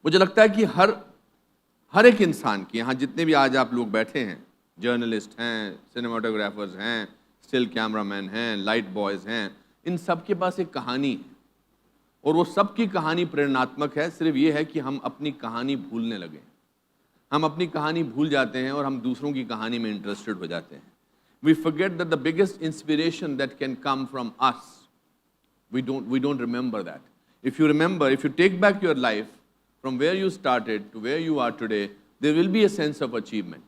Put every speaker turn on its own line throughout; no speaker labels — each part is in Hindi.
मुझे लगता है कि हर एक इंसान की, यहाँ जितने भी आज आप लोग बैठे हैं, जर्नलिस्ट हैं, सिनेमाटोग्राफर्स हैं, स्टिल कैमरामैन हैं, लाइट बॉयज़ हैं, इन सब के पास एक कहानी है और वो सब की कहानी प्रेरणात्मक है। सिर्फ ये है कि हम अपनी कहानी भूलने लगे, हम अपनी कहानी भूल जाते हैं और हम दूसरों की कहानी में इंटरेस्टेड हो जाते हैं। We forget that the biggest inspiration that can come from us, we don't remember that. If you remember, if you take back your life from where you started to where you are today, there will be a sense of achievement.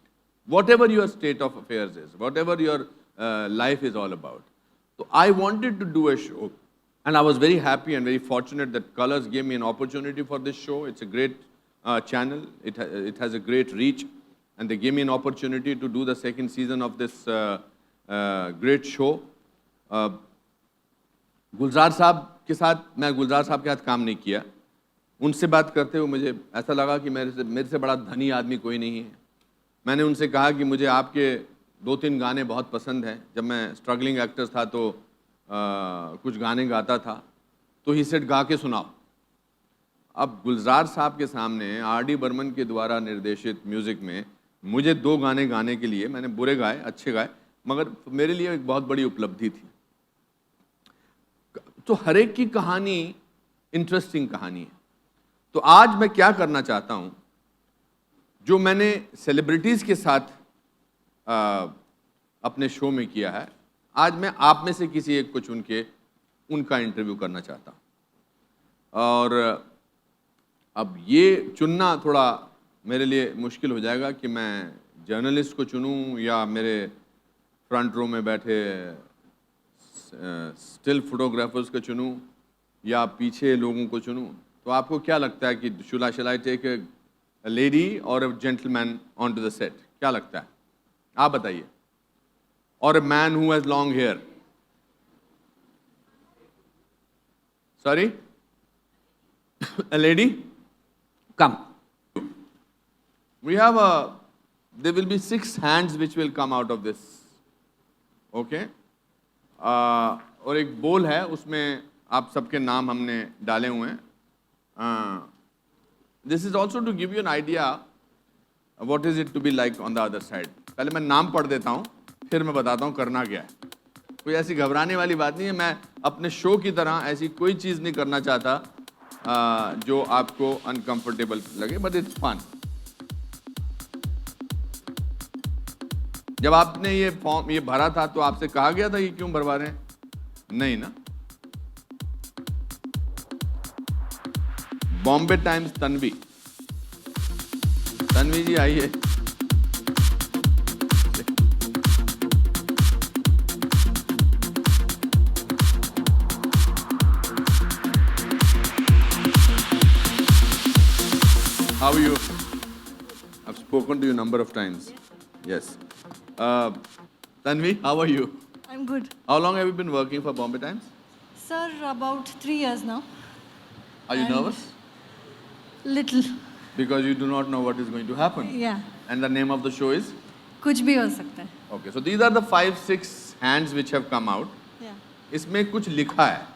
Whatever your state of affairs is, whatever your life is all about. So I wanted to do a show, and I was very happy and very fortunate that Colors gave me an opportunity for this show. It's a great channel. It has a great reach, and they gave me an opportunity to do the second season of this great show. गुलजार साहब के साथ, मैं गुलजार साहब के साथ काम नहीं किया। उनसे बात करते हुए मुझे ऐसा लगा कि मेरे से बड़ा धनी आदमी कोई नहीं है। मैंने उनसे कहा कि मुझे आपके 2-3 गाने बहुत पसंद हैं। जब मैं स्ट्रगलिंग एक्टर था तो कुछ गाने गाता था, तो ही सेड गा के सुनाओ। अब गुलजार साहब के सामने आर.डी. बर्मन के द्वारा निर्देशित म्यूज़िक में मुझे 2 गाने गाने के लिए, मैंने बुरे गाए, अच्छे गाए, मगर मेरे लिए एक बहुत बड़ी उपलब्धि थी। तो हर एक की कहानी इंटरेस्टिंग कहानी है। तो आज मैं क्या करना चाहता हूँ, जो मैंने सेलिब्रिटीज़ के साथ अपने शो में किया है, आज मैं आप में से किसी एक को चुन के उनका इंटरव्यू करना चाहता हूँ। और अब ये चुनना थोड़ा मेरे लिए मुश्किल हो जाएगा कि मैं जर्नलिस्ट को चुनूँ या मेरे फ्रंट रो में बैठे स्टिल फोटोग्राफर्स को चुनूँ या पीछे लोगों को चुनूँ। तो आपको क्या लगता है कि शैल आई टेक अ लेडी और a gentleman onto the set? क्या लगता है, आप बताइए। और a man who has long hair? Sorry, a lady? Come. We have there will be 6 hands which will come out of this. Okay? और एक बोल है, उसमें आप सबके नाम हमने डाले हुए हैं। This is also to give you an idea what is it to be like on the other side. पहले मैं नाम पढ़ देता हूँ, फिर मैं बताता हूँ करना क्या है। कोई ऐसी घबराने वाली बात नहीं है। मैं अपने शो की तरह ऐसी कोई चीज़ नहीं करना चाहता जो आपको अनकंफर्टेबल लगे, बट इट्स फन। जब आपने ये फॉर्म ये भरा था तो आपसे कहा गया था ये क्यों भरवा रहे हैं? नहीं ना? बॉम्बे टाइम्स तन्वी, तन्वी जी आइए। How are you? I've spoken to you a number of times. Yes. Tanvi, how are you?
I'm good.
How long have you been working for Bombay Times?
Sir, about 3 years now.
Are you nervous?
Little.
Because you do not know what is going to happen.
Yeah.
And the name of the show is?
कुछ भी हो सकता है.
Okay. So these are the 5-6 hands which have come out.
Yeah.
इसमें कुछ लिखा है,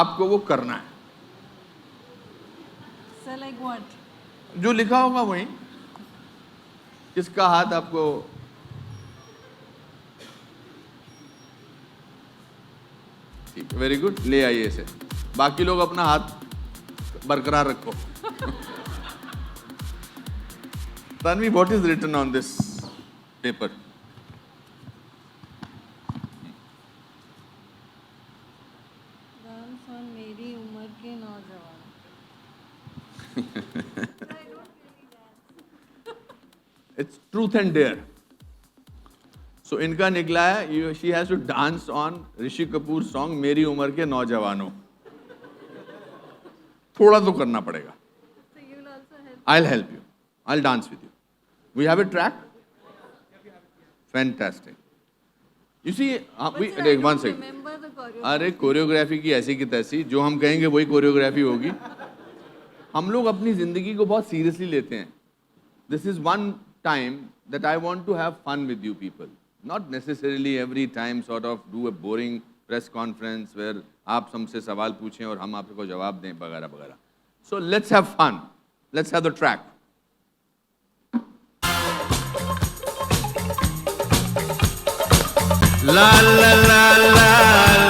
आपको वो करना है।
Sir, like what?
जो लिखा होगा वही। किसका हाथ आपको? ठीक, वेरी गुड, ले आइए इसे। बाकी लोग अपना हाथ बरकरार रखो। Tanvi, what is written on this paper?
Dance on मेरी उम्र के नौजवान।
It's truth and dare. So इनका निकला है, she has to dance on Rishi Kapoor song मेरी उम्र के नौजवानों। थोड़ा तो करना पड़ेगा।
So you will also help.
I'll help you. I'll dance with you. We have a track? Fantastic. You see, we
But sir, I
one
don't
second.
remember the choreography.
अरे कोरियोग्राफी की ऐसी की तैसी, जो हम कहेंगे वही कोरियोग्राफी होगी। हम लोग अपनी जिंदगी को बहुत सीरियसली लेते हैं। This is one time that I want to have fun with you people. Not necessarily every time sort of do a boring press conference where आप हमसे सवाल पूछें और हम आपको जवाब दें वगैरह वगैरह। So let's have fun. Let's have the track.
La la la la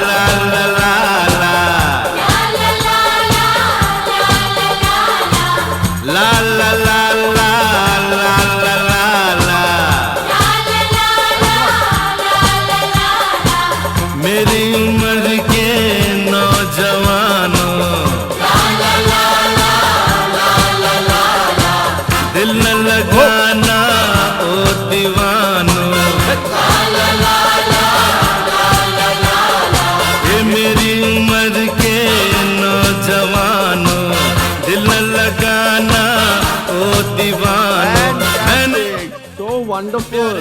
la la la la. La la la la la la la. मेरी उम्र के नौजवानों, दिल न लगाना ओ दीवानों, ये मेरी उम्र के नौजवानों, दिल न लगाना ओ दीवानों।
So wonderful.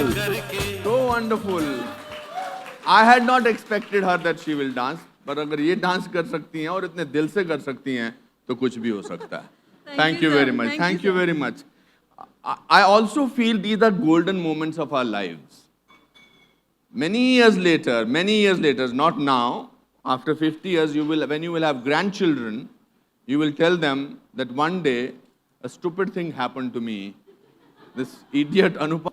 So wonderful. I had not expected her that she will dance. पर अगर ये डांस कर सकती हैं और इतने दिल से कर सकती हैं तो कुछ भी हो सकता है. Thank you very much. Thank you very much. I also feel these are golden moments of our lives. Many years later, not now, after 50 years, when you will have grandchildren, you will tell them that one day a stupid thing happened to me. This idiot Anupam